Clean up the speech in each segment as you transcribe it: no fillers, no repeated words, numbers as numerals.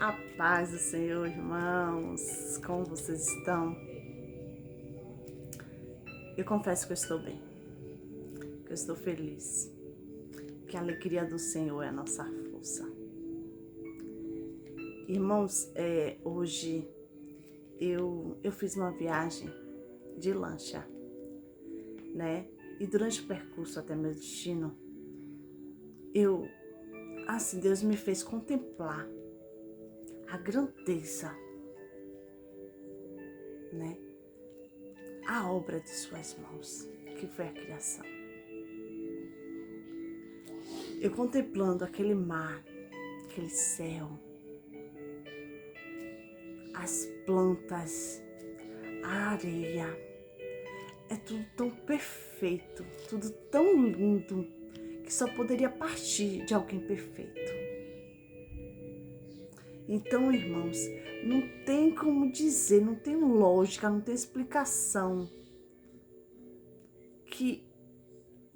A paz do Senhor, irmãos. Como vocês estão? Eu confesso que eu estou bem, que eu estou feliz, que a alegria do Senhor é a nossa força. Irmãos, hoje eu fiz uma viagem de lancha, né? E durante o percurso até meu destino, Deus me fez contemplar a grandeza, né? A obra de suas mãos, que foi a criação. Eu contemplando aquele mar, aquele céu, as plantas, a areia, é tudo tão perfeito, tudo tão lindo, que só poderia partir de alguém perfeito. Então, irmãos, não tem como dizer, não tem lógica, não tem explicação que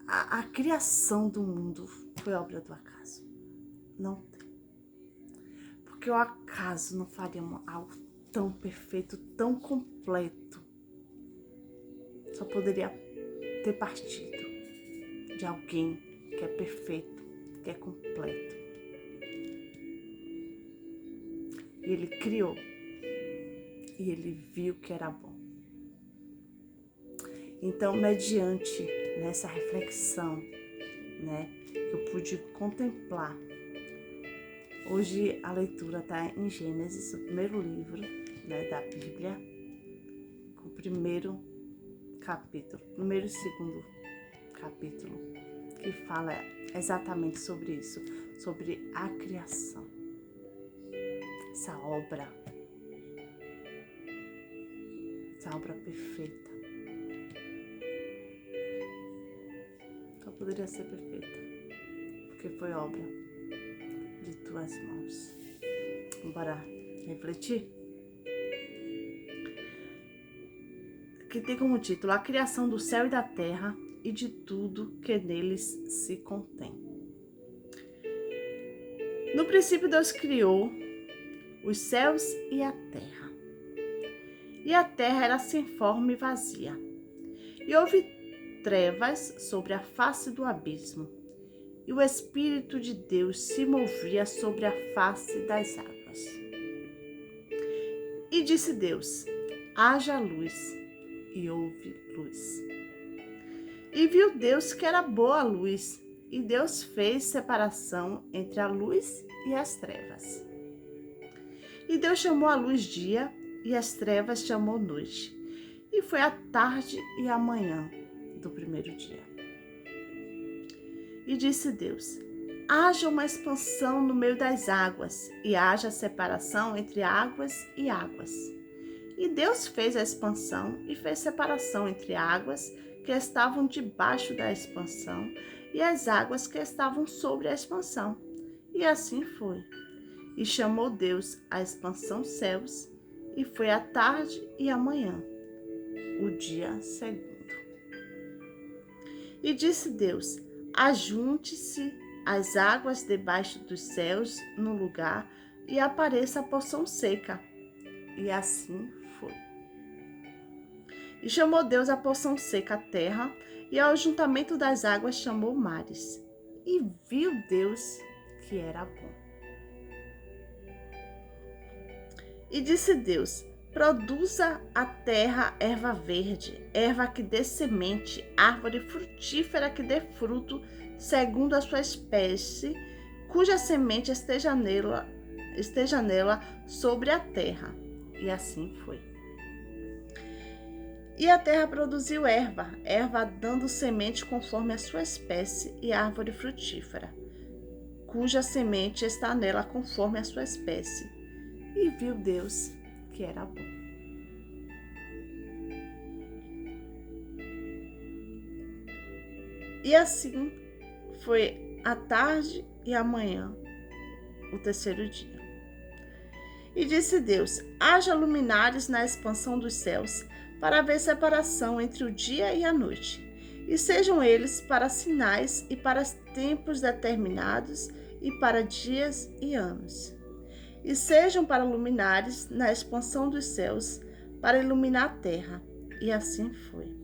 a criação do mundo foi obra do acaso. Não tem. Porque o acaso não faria algo tão perfeito, tão completo. Só poderia ter partido de alguém que é perfeito, que é completo. E ele criou. E ele viu que era bom. Então, mediante nessa reflexão, né, eu pude contemplar. Hoje a leitura está em Gênesis, o primeiro livro, né, da Bíblia, com o primeiro e segundo capítulo, que fala exatamente sobre isso, sobre a criação, essa obra perfeita. Só poderia ser perfeita, porque foi obra de tuas mãos. Bora refletir? Que tem como título a criação do céu e da terra e de tudo que neles se contém. No princípio Deus criou os céus e a terra. E a terra era sem forma e vazia. E houve trevas sobre a face do abismo. E o Espírito de Deus se movia sobre a face das águas. E disse Deus: haja luz. E houve luz. E viu Deus que era boa a luz. E Deus fez separação entre a luz e as trevas. E Deus chamou a luz dia, e as trevas chamou noite. E foi a tarde e a manhã do primeiro dia. E disse Deus: haja uma expansão no meio das águas, e haja separação entre águas e águas. E Deus fez a expansão e fez separação entre águas que estavam debaixo da expansão e as águas que estavam sobre a expansão. E assim foi. E chamou Deus a expansão céus, e foi a tarde e a manhã, o dia segundo. E disse Deus: ajunte-se as águas debaixo dos céus no lugar, e apareça a porção seca. E assim foi. E chamou Deus a porção seca a terra, e ao ajuntamento das águas chamou mares. E viu Deus que era bom. E disse Deus: produza a terra erva verde, erva que dê semente, árvore frutífera que dê fruto, segundo a sua espécie, cuja semente esteja nela sobre a terra. E assim foi. E a terra produziu erva dando semente conforme a sua espécie, e árvore frutífera, cuja semente está nela conforme a sua espécie. E viu Deus que era bom. E assim foi a tarde e a manhã, o terceiro dia. E disse Deus: haja luminares na expansão dos céus, para haver separação entre o dia e a noite, e sejam eles para sinais e para tempos determinados, e para dias e anos. e sejam para luminares na expansão dos céus, para iluminar a terra. E assim foi.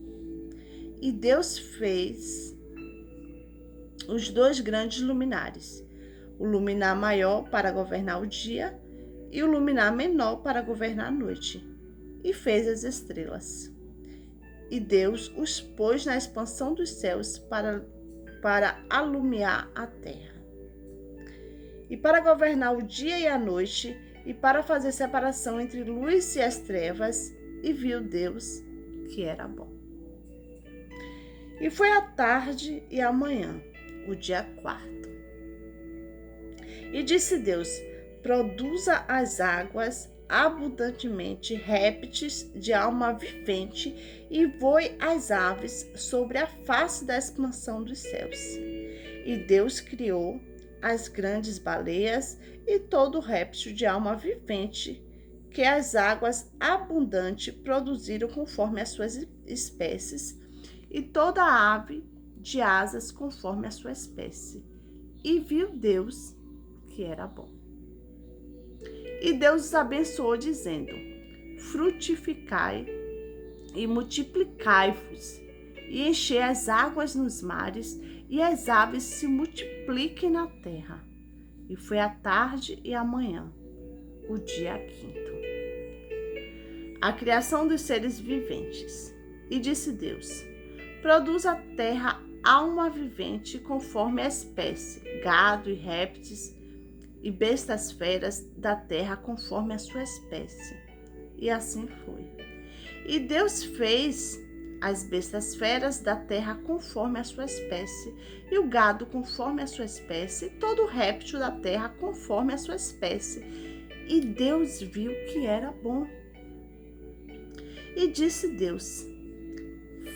E Deus fez os 2 grandes luminares, o luminar maior para governar o dia e o luminar menor para governar a noite, e fez as estrelas. E Deus os pôs na expansão dos céus para alumiar a terra, e para governar o dia e a noite, e para fazer separação entre luz e as trevas, e viu Deus que era bom. E foi a tarde e a manhã, o dia 4º. E disse Deus: produza as águas abundantemente répteis de alma vivente, e voe as aves sobre a face da expansão dos céus. E Deus criou as grandes baleias e todo réptil de alma vivente que as águas abundantes produziram conforme as suas espécies, e toda ave de asas conforme a sua espécie. E viu Deus que era bom. E Deus os abençoou, dizendo: frutificai e multiplicai-vos, e enchei as águas nos mares, e as aves se multipliquem na terra. E foi a tarde e a manhã, o dia 5º. A criação dos seres viventes. E disse Deus: produz a terra alma vivente conforme a espécie, gado e répteis, e bestas feras da terra conforme a sua espécie. E assim foi. E Deus fez as bestas feras da terra conforme a sua espécie, e o gado conforme a sua espécie, e todo réptil da terra conforme a sua espécie. E Deus viu que era bom. E disse Deus: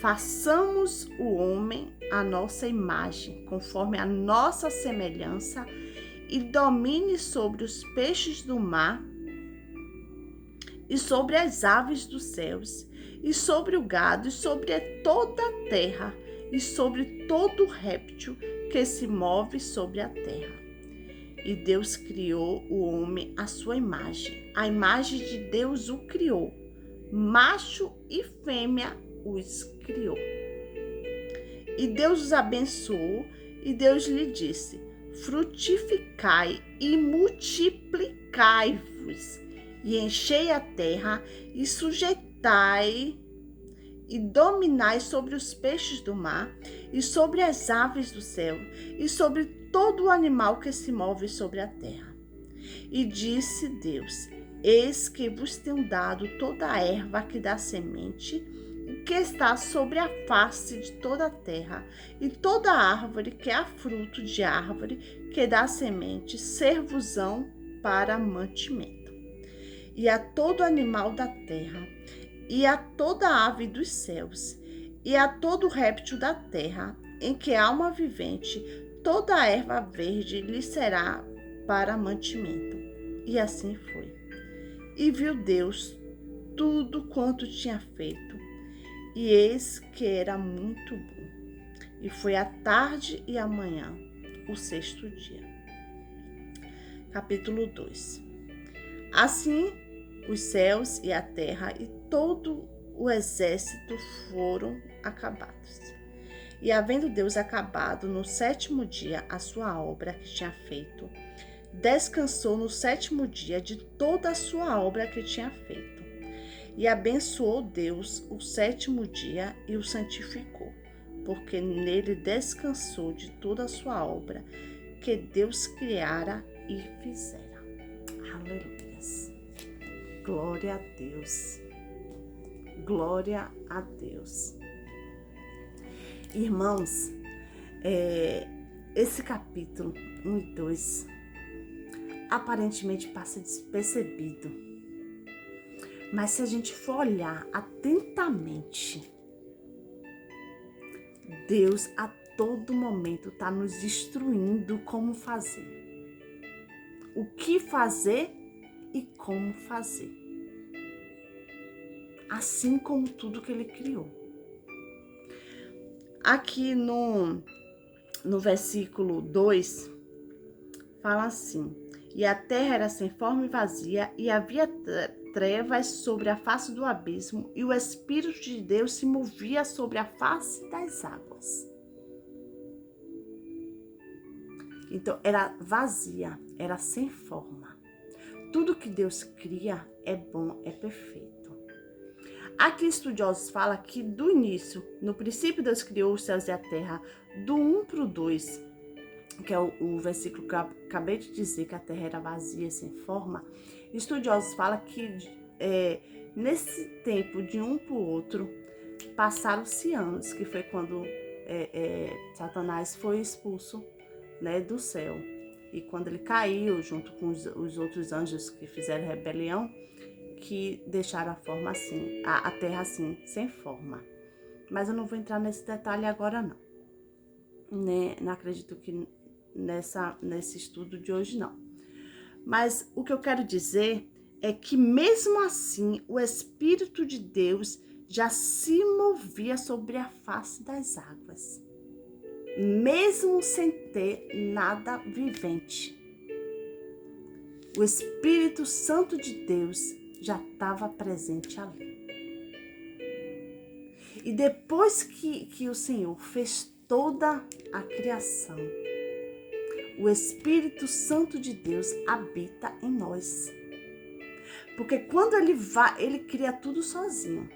façamos o homem à nossa imagem, conforme a nossa semelhança, e domine sobre os peixes do mar, e sobre as aves dos céus, e sobre o gado, e sobre toda a terra, e sobre todo réptil que se move sobre a terra. E Deus criou o homem à sua imagem. A imagem de Deus o criou. Macho e fêmea os criou. E Deus os abençoou, e Deus lhe disse: frutificai e multiplicai-vos, e enchei a terra, e sujeitai e dominai sobre os peixes do mar, e sobre as aves do céu, e sobre todo o animal que se move sobre a terra. E disse Deus: eis que vos tenho dado toda a erva que dá semente, que está sobre a face de toda a terra, e toda árvore que há fruto de árvore que dá semente, ser-vos-ão para mantimento. E a todo animal da terra, e a toda ave dos céus, e a todo réptil da terra, em que há alma vivente, toda a erva verde lhe será para mantimento. E assim foi. E viu Deus tudo quanto tinha feito, e eis que era muito bom. E foi a tarde e a manhã, o 6º dia. Capítulo 2. Assim, os céus e a terra e todo o exército foram acabados. E havendo Deus acabado no 7º dia a sua obra que tinha feito, descansou no 7º dia de toda a sua obra que tinha feito. E abençoou Deus o 7º dia e o santificou, porque nele descansou de toda a sua obra que Deus criara e fizera. Aleluia. Glória a Deus. Glória a Deus. Irmãos, esse capítulo 1 e 2 aparentemente passa despercebido. Mas se a gente for olhar atentamente, Deus a todo momento está nos instruindo como fazer. O que fazer e como fazer. Assim como tudo que Ele criou. Aqui no versículo 2, fala assim: E a terra era sem forma e vazia, e havia trevas sobre a face do abismo, e o Espírito de Deus se movia sobre a face das águas. Então, era vazia, era sem forma. Tudo que Deus cria é bom, é perfeito. Aqui estudiosos falam que do início, no princípio Deus criou os céus e a terra, do 1 para o 2, que é o versículo que eu acabei de dizer, que a terra era vazia, sem forma. Estudiosos falam que nesse tempo de um para o outro, passaram-se anos, que foi quando Satanás foi expulso, né, do céu. E quando ele caiu, junto com os outros anjos que fizeram rebelião, que deixaram a forma assim, a terra assim, sem forma. Mas eu não vou entrar nesse detalhe agora, não. Não acredito que nesse estudo de hoje, não. Mas o que eu quero dizer é que mesmo assim, o Espírito de Deus já se movia sobre a face das águas, mesmo sem ter nada vivente. O Espírito Santo de Deus já estava presente ali. E depois que o Senhor fez toda a criação, o Espírito Santo de Deus habita em nós. Porque quando ele cria tudo sozinho.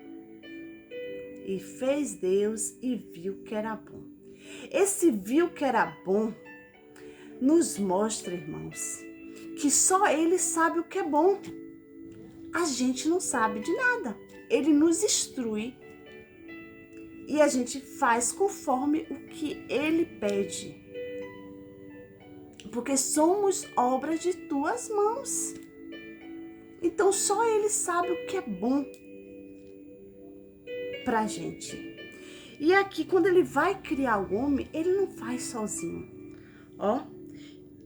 E fez Deus e viu que era bom. Esse viu que era bom nos mostra, irmãos, que só ele sabe o que é bom. A gente não sabe de nada. Ele nos instrui e a gente faz conforme o que ele pede. Porque somos obra de tuas mãos. Então só ele sabe o que é bom pra gente. E aqui, quando ele vai criar o homem, ele não faz sozinho. Ó,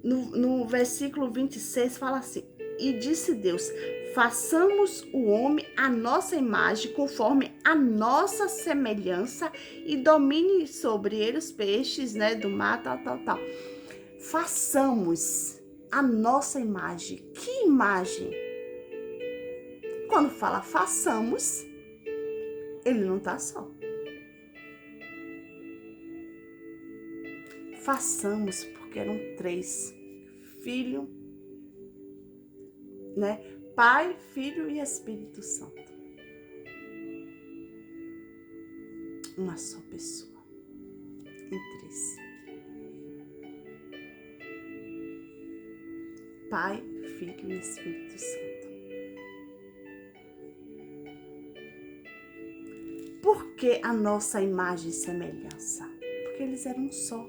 no versículo 26 fala assim: e disse Deus, façamos o homem à nossa imagem, conforme a nossa semelhança, e domine sobre ele os peixes, né, do mar, tal. Façamos a nossa imagem. Que imagem? Quando fala façamos, ele não tá só. Façamos, porque eram 3. Filho, né? Pai, Filho e Espírito Santo. Uma só pessoa. Em 3. Pai, Filho e Espírito Santo. Por que a nossa imagem e semelhança? Porque eles eram um só.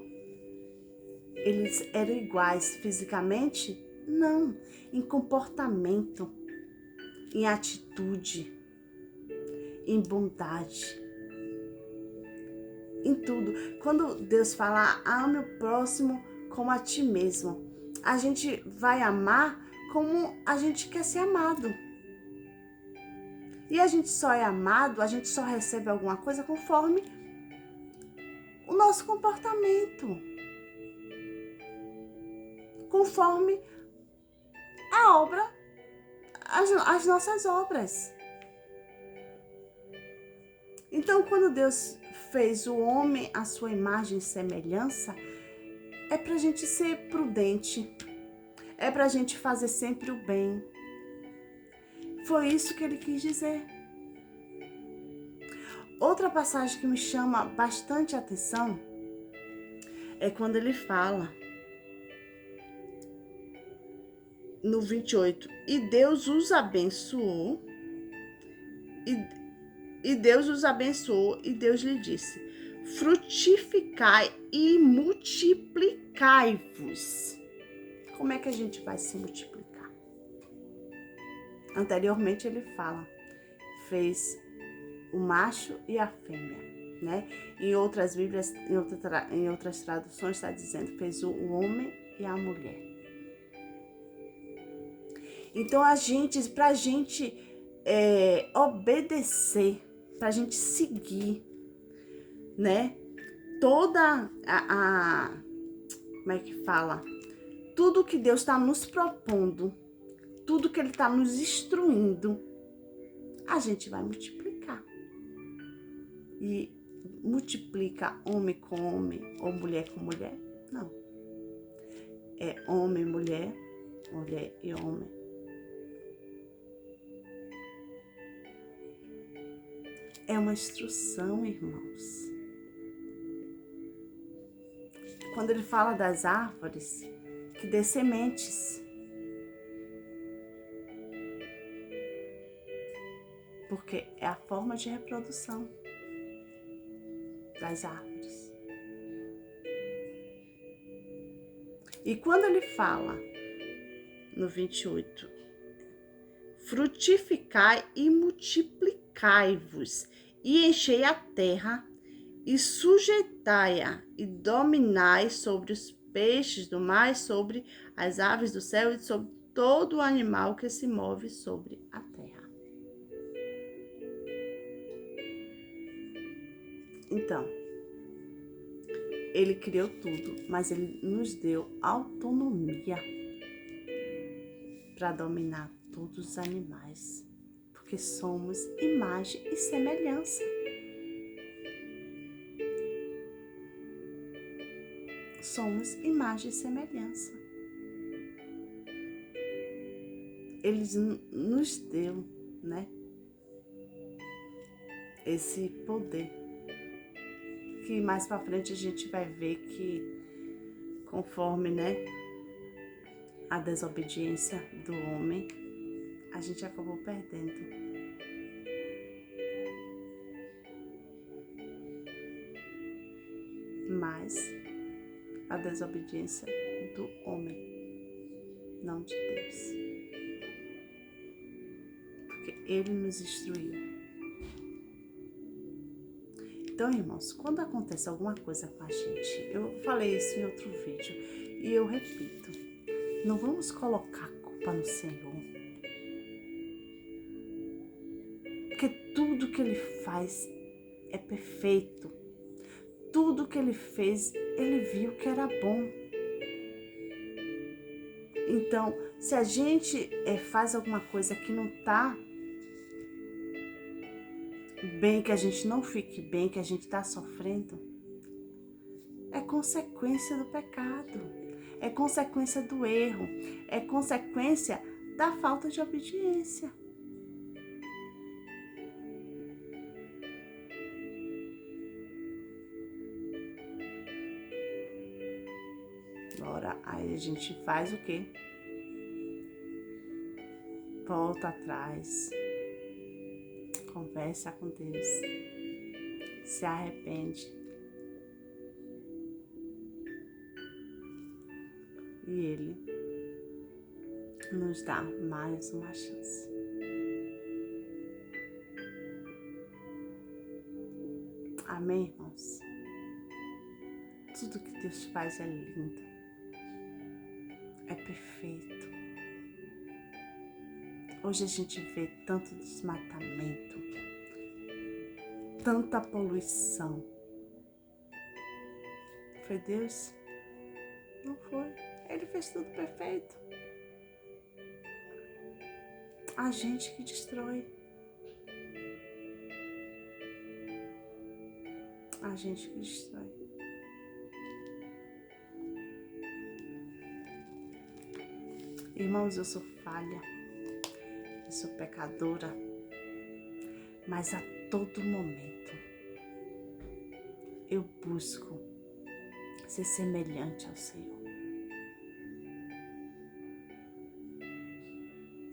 Eles eram iguais fisicamente? Não. Em comportamento, em atitude, em bondade, em tudo. Quando Deus fala, ame o próximo como a ti mesmo, a gente vai amar como a gente quer ser amado. E a gente só é amado, a gente só recebe alguma coisa conforme o nosso comportamento. Conforme a obra, as nossas obras. Então, quando Deus fez o homem à sua imagem e semelhança, é pra gente ser prudente, é pra gente fazer sempre o bem. Foi isso que ele quis dizer. Outra passagem que me chama bastante atenção é quando ele fala no 28, e Deus os abençoou, e Deus os abençoou, e Deus lhe disse, frutificai e multiplicai-vos. Como é que a gente vai se multiplicar? Anteriormente ele fala, fez o macho e a fêmea, né? Em outras Bíblias, em outras traduções está dizendo, fez o homem e a mulher. Então, pra gente obedecer, pra gente seguir, né? Toda como é que fala? tudo que Deus está nos propondo, tudo que Ele está nos instruindo, a gente vai multiplicar. E multiplica homem com homem ou mulher com mulher? Não. É homem, mulher, mulher e homem. É uma instrução, irmãos. Quando ele fala das árvores, que dê sementes. Porque é a forma de reprodução das árvores. E quando ele fala, no 28, frutificai e multiplicai-vos, e enchei a terra, e sujeitai-a, e dominai sobre os peixes do mar, sobre as aves do céu, e sobre todo o animal que se move sobre a terra. Então, Ele criou tudo, mas Ele nos deu autonomia para dominar todos os animais, porque somos imagem e semelhança. Somos imagem e semelhança. Ele nos deu, né, esse poder, que mais para frente a gente vai ver que conforme, né, a desobediência do homem, a gente acabou perdendo. Mas a desobediência do homem, não de Deus. Porque Ele nos instruiu. Então, irmãos, quando acontece alguma coisa com a gente, eu falei isso em outro vídeo e eu repito, não vamos colocar a culpa no Senhor. Porque tudo que Ele faz é perfeito. Tudo que Ele fez, Ele viu que era bom. Então, se a gente faz alguma coisa que não está bem, que a gente não fique bem, que a gente está sofrendo, é consequência do pecado, é consequência do erro, é consequência da falta de obediência. Agora, aí a gente faz o quê? Volta atrás, conversa com Deus, se arrepende. E Ele nos dá mais uma chance. Amém, irmãos? Tudo que Deus faz é lindo, é perfeito. Hoje a gente vê tanto desmatamento, tanta poluição. Foi Deus? Não foi. Ele fez tudo perfeito. A gente que destrói. A gente que destrói. Irmãos, eu sou falha. Eu sou pecadora. Mas a todo momento eu busco ser semelhante ao Senhor.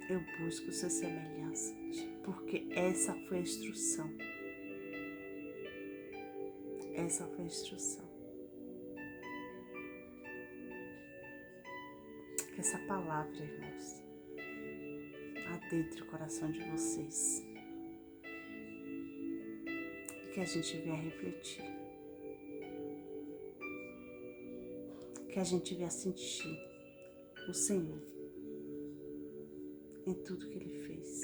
Eu busco ser semelhança, porque essa foi a instrução. Essa foi a instrução. Que essa palavra, irmãos, adentre o coração de vocês. Que a gente venha refletir. Que a gente venha sentir o Senhor em tudo que Ele fez.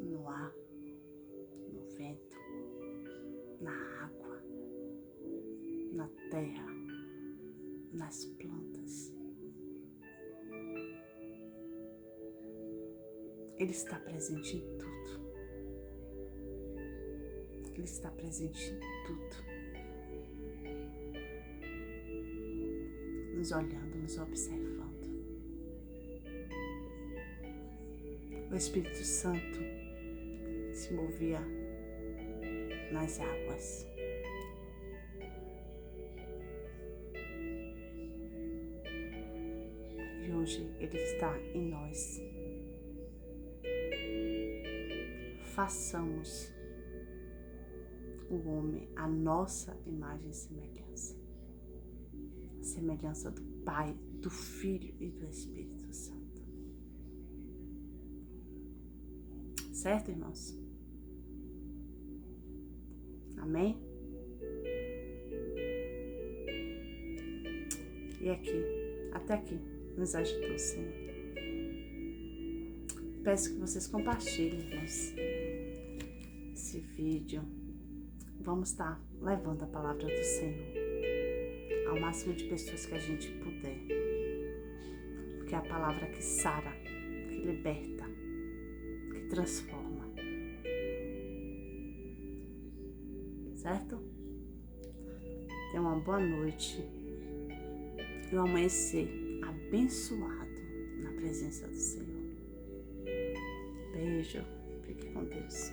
No ar, no vento, na água, nas plantas. Ele está presente em tudo. Ele está presente em tudo. Nos olhando, nos observando. O Espírito Santo se movia nas águas. E hoje Ele está em nós. Façamos o homem a nossa imagem e semelhança. A semelhança do Pai, do Filho e do Espírito Santo. Certo, irmãos? Amém? E aqui, até aqui, nos ajudou o Senhor. Peço que vocês compartilhem, irmãos, esse vídeo. Vamos estar levando a palavra do Senhor ao máximo de pessoas que a gente puder. Porque é a palavra que sara, que liberta, que transforma. Certo? Tenha uma boa noite e um amanhecer abençoado na presença do Senhor. Beijo. Fique com Deus.